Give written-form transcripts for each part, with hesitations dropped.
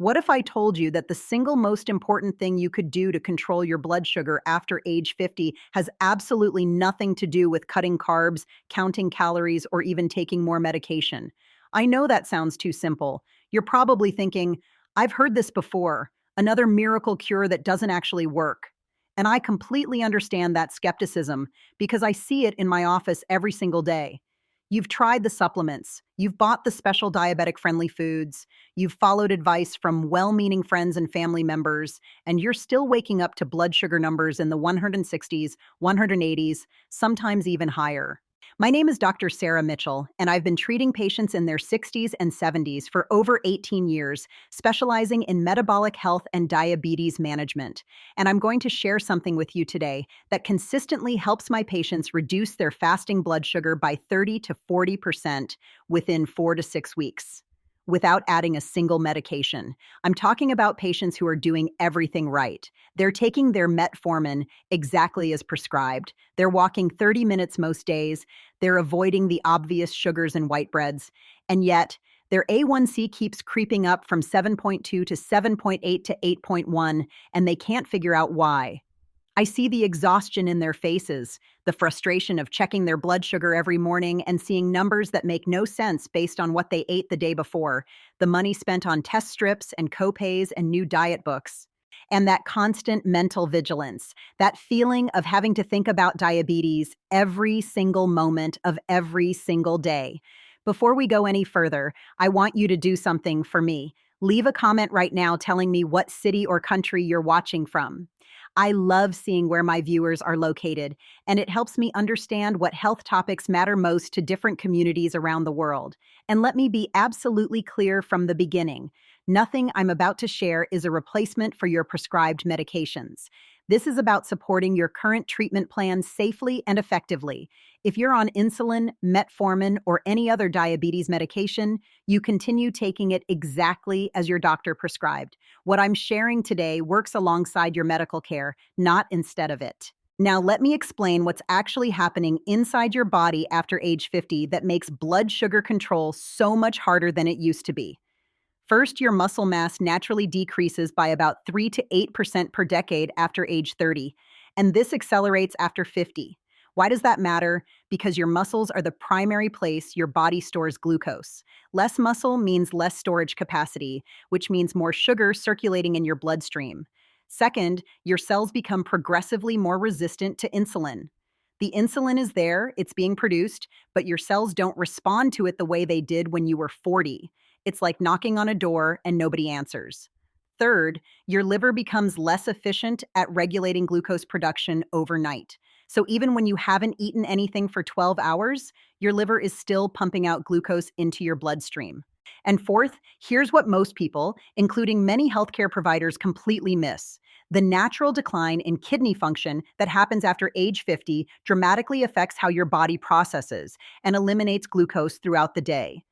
What if I told you that the single most important thing you could do to control your blood sugar after age 50 has absolutely nothing to do with cutting carbs, counting calories, or even taking more medication? I know that sounds too simple. You're probably thinking, I've heard this before, another miracle cure that doesn't actually work. And I completely understand that skepticism because I see it in my office every single day. You've tried the supplements, you've bought the special diabetic friendly foods, you've followed advice from well meaning friends and family members, and you're still waking up to blood sugar numbers in the 160s, 180s, sometimes even higher. My name is Dr. Sarah Mitchell, and I've been treating patients in their 60s and 70s for over 18 years, specializing in metabolic health and diabetes management. And I'm going to share something with you today that consistently helps my patients reduce their fasting blood sugar by 30 to 40% within 4 to 6 weeks without adding a single medication. I'm talking about patients who are doing everything right. They're taking their metformin exactly as prescribed. They're walking 30 minutes most days. They're avoiding the obvious sugars and white breads. And yet, their A1C keeps creeping up from 7.2 to 7.8 to 8.1, and they can't figure out why. I see the exhaustion in their faces, the frustration of checking their blood sugar every morning and seeing numbers that make no sense based on what they ate the day before, the money spent on test strips and copays and new diet books, and that constant mental vigilance, that feeling of having to think about diabetes every single moment of every single day. Before we go any further, I want you to do something for me. Leave a comment right now telling me what city or country you're watching from. I love seeing where my viewers are located, and it helps me understand what health topics matter most to different communities around the world. And let me be absolutely clear from the beginning. Nothing I'm about to share is a replacement for your prescribed medications. This is about supporting your current treatment plan safely and effectively. If you're on insulin, metformin, or any other diabetes medication, you continue taking it exactly as your doctor prescribed. What I'm sharing today works alongside your medical care, not instead of it. Now, let me explain what's actually happening inside your body after age 50 that makes blood sugar control so much harder than it used to be. First, your muscle mass naturally decreases by about 3 to 8% per decade after age 30, and this accelerates after 50. Why does that matter? Because your muscles are the primary place your body stores glucose. Less muscle means less storage capacity, which means more sugar circulating in your bloodstream. Second, your cells become progressively more resistant to insulin. The insulin is there, it's being produced, but your cells don't respond to it the way they did when you were 40. It's like knocking on a door and nobody answers. Third, your liver becomes less efficient at regulating glucose production overnight. So even when you haven't eaten anything for 12 hours, your liver is still pumping out glucose into your bloodstream. And fourth, here's what most people, including many healthcare providers, completely miss. The natural decline in kidney function that happens after age 50 dramatically affects how your body processes and eliminates glucose throughout the day.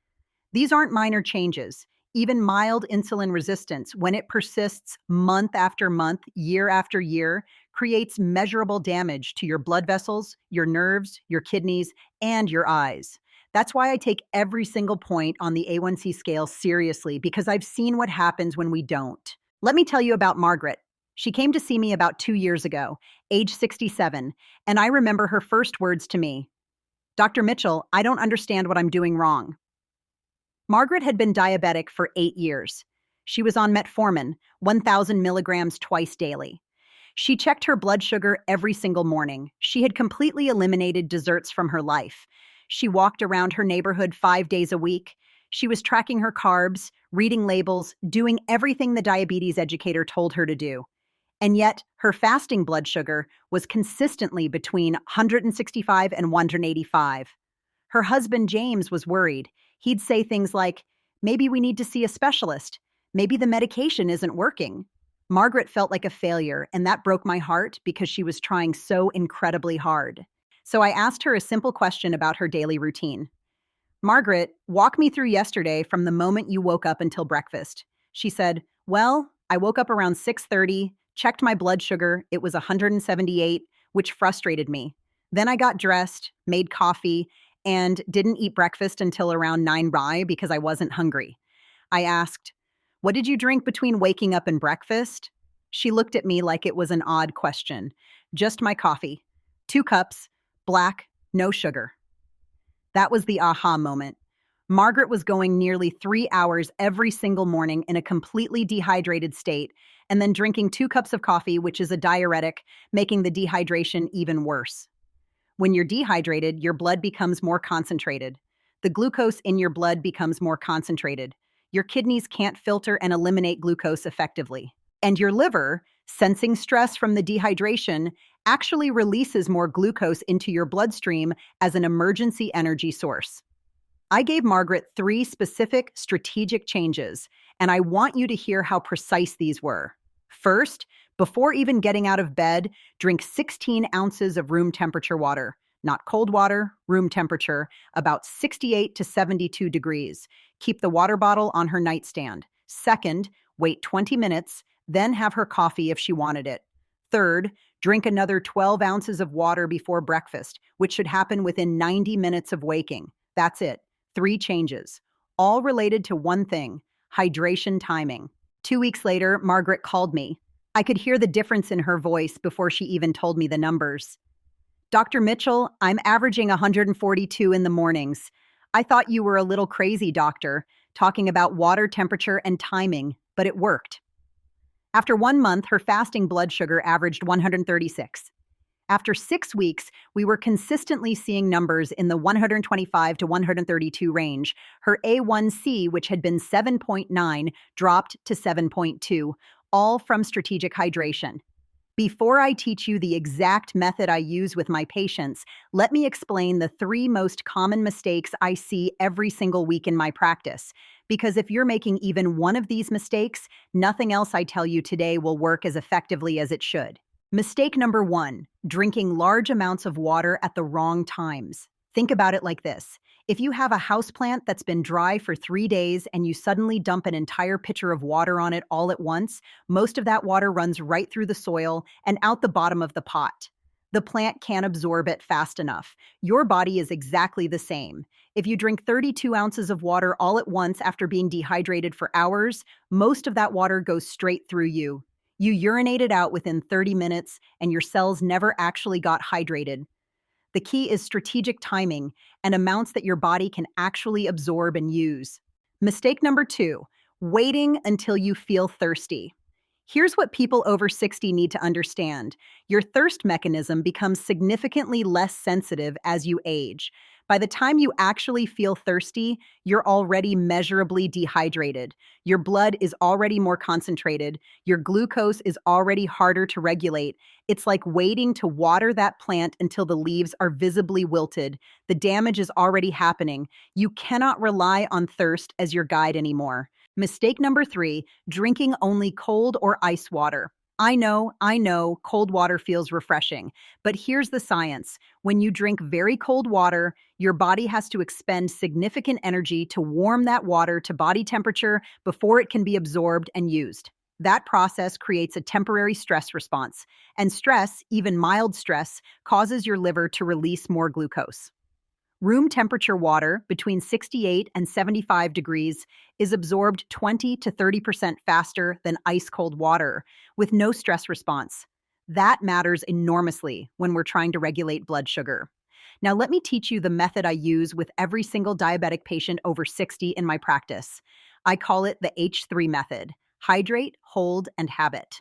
These aren't minor changes. Even mild insulin resistance, when it persists month after month, year after year, creates measurable damage to your blood vessels, your nerves, your kidneys, and your eyes. That's why I take every single point on the A1C scale seriously, because I've seen what happens when we don't. Let me tell you about Margaret. She came to see me about 2 years ago, age 67, and I remember her first words to me: Dr. Mitchell, I don't understand what I'm doing wrong. Margaret had been diabetic for 8 years. She was on metformin, 1,000 milligrams twice daily. She checked her blood sugar every single morning. She had completely eliminated desserts from her life. She walked around her neighborhood 5 days a week. She was tracking her carbs, reading labels, doing everything the diabetes educator told her to do. And yet, her fasting blood sugar was consistently between 165 and 185. Her husband, James, was worried. He'd say things like, maybe we need to see a specialist. Maybe the medication isn't working. Margaret felt like a failure, and that broke my heart because she was trying so incredibly hard. So I asked her a simple question about her daily routine. Margaret, walk me through yesterday from the moment you woke up until breakfast. She said, well, I woke up around 6:30, checked my blood sugar, it was 178, which frustrated me. Then I got dressed, made coffee, and didn't eat breakfast until around 9 because I wasn't hungry. I asked, What did you drink between waking up and breakfast? She looked at me like it was an odd question. Just my coffee. 2 cups, black, no sugar. That was the aha moment. Margaret was going nearly 3 hours every single morning in a completely dehydrated state, and then drinking 2 cups of coffee, which is a diuretic, making the dehydration even worse. When you're dehydrated, your blood becomes more concentrated. The glucose in your blood becomes more concentrated. Your kidneys can't filter and eliminate glucose effectively. And your liver, sensing stress from the dehydration, actually releases more glucose into your bloodstream as an emergency energy source. I gave Margaret 3 specific strategic changes, and I want you to hear how precise these were. First, before even getting out of bed, drink 16 ounces of room temperature water. Not cold water, room temperature, about 68 to 72 degrees. Keep the water bottle on her nightstand. Second, wait 20 minutes, then have her coffee if she wanted it. Third, drink another 12 ounces of water before breakfast, which should happen within 90 minutes of waking. That's it. 3 changes, all related to one thing: hydration timing. 2 weeks later, Margaret called me. I could hear the difference in her voice before she even told me the numbers. Dr. Mitchell, I'm averaging 142 in the mornings. I thought you were a little crazy, doctor, talking about water temperature and timing, but it worked. After 1 month, her fasting blood sugar averaged 136. After 6 weeks, we were consistently seeing numbers in the 125 to 132 range. Her A1C, which had been 7.9, dropped to 7.2, all from strategic hydration. Before I teach you the exact method I use with my patients, let me explain the 3 most common mistakes I see every single week in my practice. Because if you're making even one of these mistakes, nothing else I tell you today will work as effectively as it should. Mistake number 1, drinking large amounts of water at the wrong times. Think about it like this. If you have a houseplant that's been dry for 3 days and you suddenly dump an entire pitcher of water on it all at once, most of that water runs right through the soil and out the bottom of the pot. The plant can't absorb it fast enough. Your body is exactly the same. If you drink 32 ounces of water all at once after being dehydrated for hours, most of that water goes straight through you. You urinate it out within 30 minutes, and your cells never actually got hydrated. The key is strategic timing and amounts that your body can actually absorb and use. Mistake number 2, waiting until you feel thirsty. Here's what people over 60 need to understand. Your thirst mechanism becomes significantly less sensitive as you age. By the time you actually feel thirsty, you're already measurably dehydrated. Your blood is already more concentrated. Your glucose is already harder to regulate. It's like waiting to water that plant until the leaves are visibly wilted. The damage is already happening. You cannot rely on thirst as your guide anymore. Mistake number 3, drinking only cold or ice water. I know, cold water feels refreshing, but here's the science. When you drink very cold water, your body has to expend significant energy to warm that water to body temperature before it can be absorbed and used. That process creates a temporary stress response, and stress, even mild stress, causes your liver to release more glucose. Room temperature water between 68 and 75 degrees is absorbed 20 to 30% faster than ice-cold water, with no stress response. That matters enormously when we're trying to regulate blood sugar. Now let me teach you the method I use with every single diabetic patient over 60 in my practice. I call it the H3 method: hydrate, hold, and habit.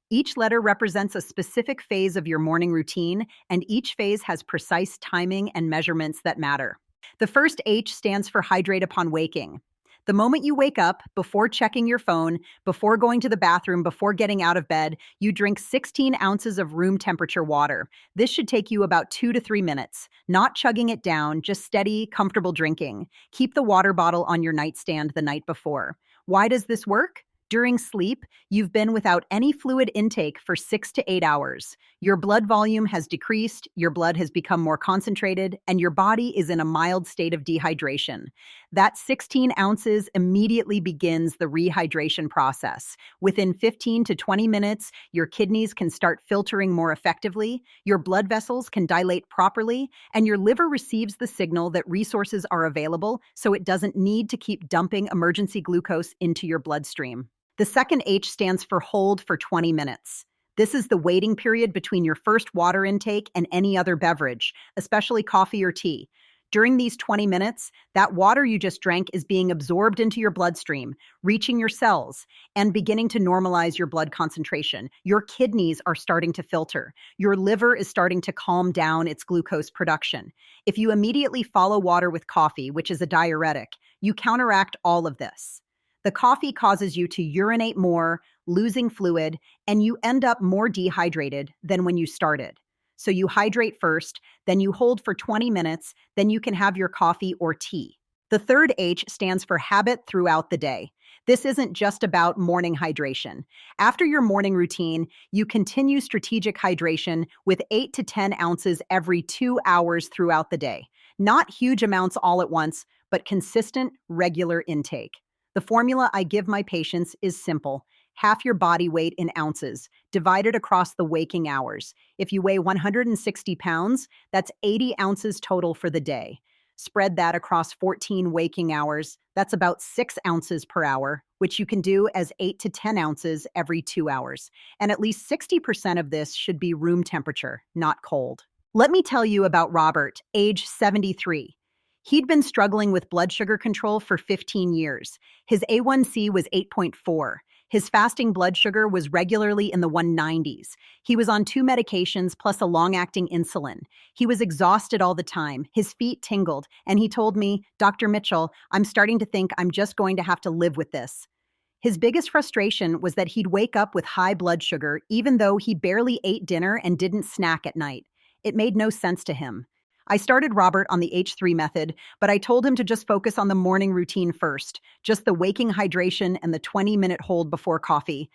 Each letter represents a specific phase of your morning routine, and each phase has precise timing and measurements that matter. The first H stands for hydrate upon waking. The moment you wake up, before checking your phone, before going to the bathroom, before getting out of bed, you drink 16 ounces of room temperature water. This should take you about 2 to 3 minutes. Not chugging it down, just steady, comfortable drinking. Keep the water bottle on your nightstand the night before. Why does this work? During sleep, you've been without any fluid intake for 6 to 8 hours. Your blood volume has decreased, your blood has become more concentrated, and your body is in a mild state of dehydration. That 16 ounces immediately begins the rehydration process. Within 15 to 20 minutes, your kidneys can start filtering more effectively, your blood vessels can dilate properly, and your liver receives the signal that resources are available so it doesn't need to keep dumping emergency glucose into your bloodstream. The second H stands for hold for 20 minutes. This is the waiting period between your first water intake and any other beverage, especially coffee or tea. During these 20 minutes, that water you just drank is being absorbed into your bloodstream, reaching your cells, and beginning to normalize your blood concentration. Your kidneys are starting to filter. Your liver is starting to calm down its glucose production. If you immediately follow water with coffee, which is a diuretic, you counteract all of this. The coffee causes you to urinate more, losing fluid, and you end up more dehydrated than when you started. So you hydrate first, then you hold for 20 minutes, then you can have your coffee or tea. The third H stands for habit throughout the day. This isn't just about morning hydration. After your morning routine, you continue strategic hydration with 8 to 10 ounces every 2 hours throughout the day. Not huge amounts all at once, but consistent, regular intake. The formula I give my patients is simple. Half your body weight in ounces, divided across the waking hours. If you weigh 160 pounds, that's 80 ounces total for the day. Spread that across 14 waking hours. That's about 6 ounces per hour, which you can do as 8 to 10 ounces every 2 hours. And at least 60% of this should be room temperature, not cold. Let me tell you about Robert, age 73. He'd been struggling with blood sugar control for 15 years. His A1C was 8.4. His fasting blood sugar was regularly in the 190s. He was on 2 medications plus a long-acting insulin. He was exhausted all the time. His feet tingled, and he told me, "Dr. Mitchell, I'm starting to think I'm just going to have to live with this." His biggest frustration was that he'd wake up with high blood sugar even though he barely ate dinner and didn't snack at night. It made no sense to him. I started Robert on the H3 method, but I told him to just focus on the morning routine first, just the waking hydration and the 20-minute hold before coffee.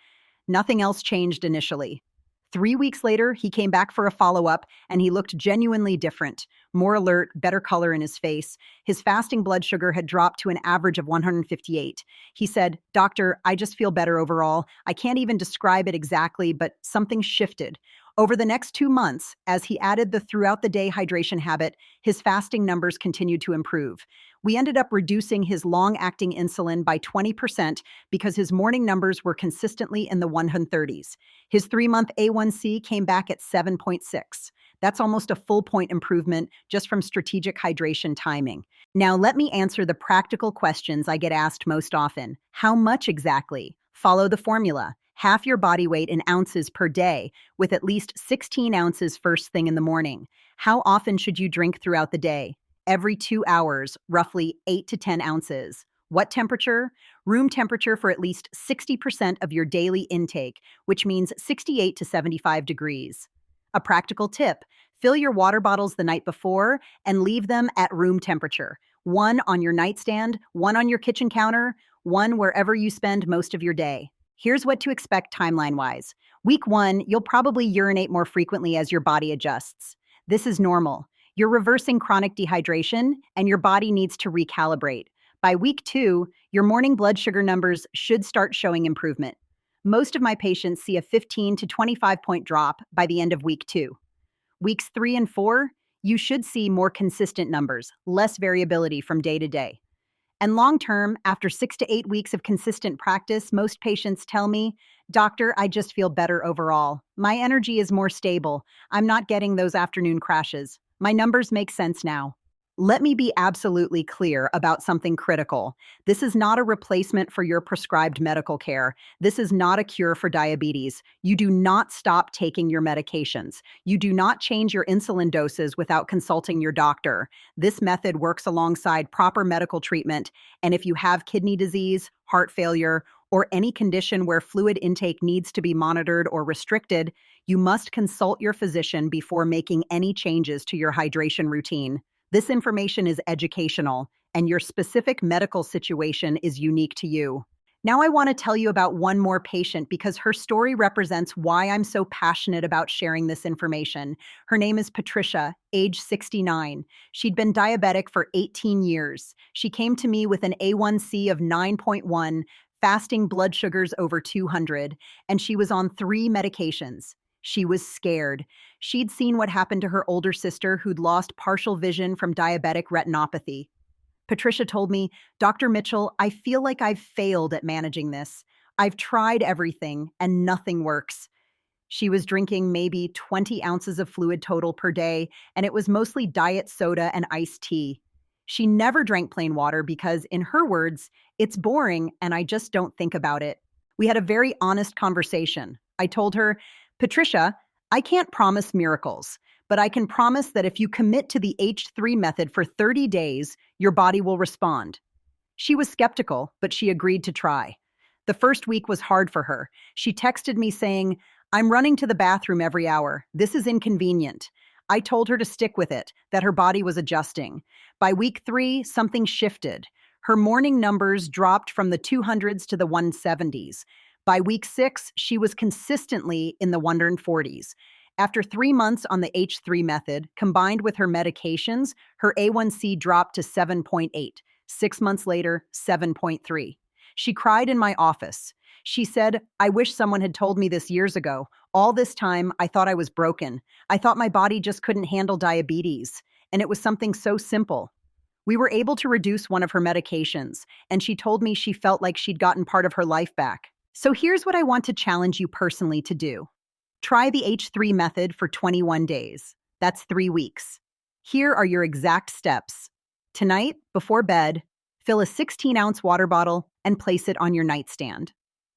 Nothing else changed initially. 3 weeks later, he came back for a follow-up, and he looked genuinely different, more alert, better color in his face. His fasting blood sugar had dropped to an average of 158. He said, "Doctor, I just feel better overall. I can't even describe it exactly, but something shifted." Over the next 2 months, as he added the throughout the day hydration habit, his fasting numbers continued to improve. We ended up reducing his long-acting insulin by 20% because his morning numbers were consistently in the 130s. His 3-month A1C came back at 7.6. That's almost a full point improvement just from strategic hydration timing. Now, let me answer the practical questions I get asked most often. How much exactly? Follow the formula. Half your body weight in ounces per day, with at least 16 ounces first thing in the morning. How often should you drink throughout the day? Every 2 hours, roughly 8 to 10 ounces. What temperature? Room temperature for at least 60% of your daily intake, which means 68 to 75 degrees. A practical tip: fill your water bottles the night before and leave them at room temperature. One on your nightstand, one on your kitchen counter, one wherever you spend most of your day. Here's what to expect timeline-wise. Week 1, you'll probably urinate more frequently as your body adjusts. This is normal. You're reversing chronic dehydration, and your body needs to recalibrate. By week 2, your morning blood sugar numbers should start showing improvement. Most of my patients see a 15 to 25-point drop by the end of week 2. Weeks 3 and 4, you should see more consistent numbers, less variability from day to day. And long term, after 6 to 8 weeks of consistent practice, most patients tell me, "Doctor, I just feel better overall. My energy is more stable. I'm not getting those afternoon crashes. My numbers make sense now." Let me be absolutely clear about something critical. This is not a replacement for your prescribed medical care. This is not a cure for diabetes. You do not stop taking your medications. You do not change your insulin doses without consulting your doctor. This method works alongside proper medical treatment, and if you have kidney disease, heart failure, or any condition where fluid intake needs to be monitored or restricted, you must consult your physician before making any changes to your hydration routine. This information is educational, and your specific medical situation is unique to you. Now I want to tell you about one more patient because her story represents why I'm so passionate about sharing this information. Her name is Patricia, age 69. She'd been diabetic for 18 years. She came to me with an A1C of 9.1, fasting blood sugars over 200, and she was on 3 medications. She was scared. She'd seen what happened to her older sister who'd lost partial vision from diabetic retinopathy. Patricia told me, Dr. Mitchell, I feel like I've failed at managing this. I've tried everything and nothing works. She was drinking maybe 20 ounces of fluid total per day, and it was mostly diet soda and iced tea. She never drank plain water because, in her words, it's boring and I just don't think about it. We had a very honest conversation. I told her, Patricia, I can't promise miracles, but I can promise that if you commit to the H3 method for 30 days, your body will respond. She was skeptical, but she agreed to try. The first week was hard for her. She texted me saying, I'm running to the bathroom every hour. This is inconvenient. I told her to stick with it, that her body was adjusting. By week 3, something shifted. Her morning numbers dropped from the 200s to the 170s. By week 6, she was consistently in the 140s. After 3 months on the H3 method, combined with her medications, her A1C dropped to 7.8. 6 months later, 7.3. She cried in my office. She said, I wish someone had told me this years ago. All this time, I thought I was broken. I thought my body just couldn't handle diabetes. And it was something so simple. We were able to reduce one of her medications, and she told me she felt like she'd gotten part of her life back. So here's what I want to challenge you personally to do. Try the H3 method for 21 days. That's 3 weeks. Here are your exact steps. Tonight, before bed, fill a 16-ounce water bottle and place it on your nightstand.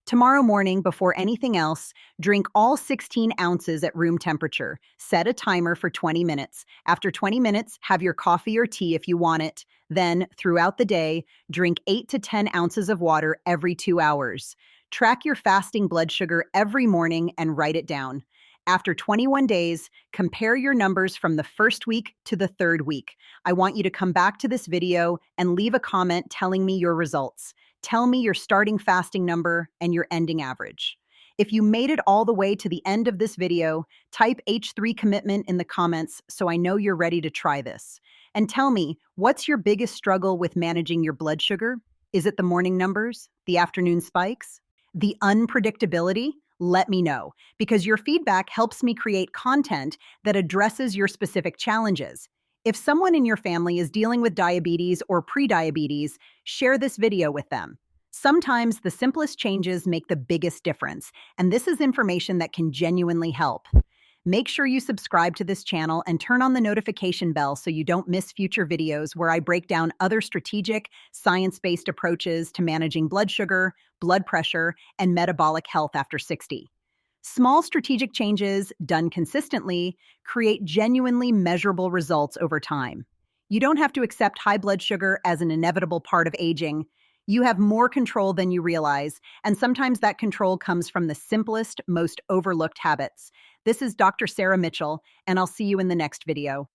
Tomorrow morning, before anything else, drink all 16 ounces at room temperature. Set a timer for 20 minutes. After 20 minutes, have your coffee or tea if you want it. Then, throughout the day, drink 8 to 10 ounces of water every 2 hours. Track your fasting blood sugar every morning and write it down. After 21 days, compare your numbers from the first week to the 3rd week. I want you to come back to this video and leave a comment telling me your results. Tell me your starting fasting number and your ending average. If you made it all the way to the end of this video, type H3 commitment in the comments so I know you're ready to try this. And tell me, what's your biggest struggle with managing your blood sugar? Is it the morning numbers? The afternoon spikes? The unpredictability? Let me know, because your feedback helps me create content that addresses your specific challenges. If someone in your family is dealing with diabetes or prediabetes, share this video with them. Sometimes the simplest changes make the biggest difference, and this is information that can genuinely help. Make sure you subscribe to this channel and turn on the notification bell so you don't miss future videos where I break down other strategic, science-based approaches to managing blood sugar, blood pressure, and metabolic health after 60. Small strategic changes, done consistently, create genuinely measurable results over time. You don't have to accept high blood sugar as an inevitable part of aging. You have more control than you realize, and sometimes that control comes from the simplest, most overlooked habits. This is Dr. Sarah Mitchell, and I'll see you in the next video.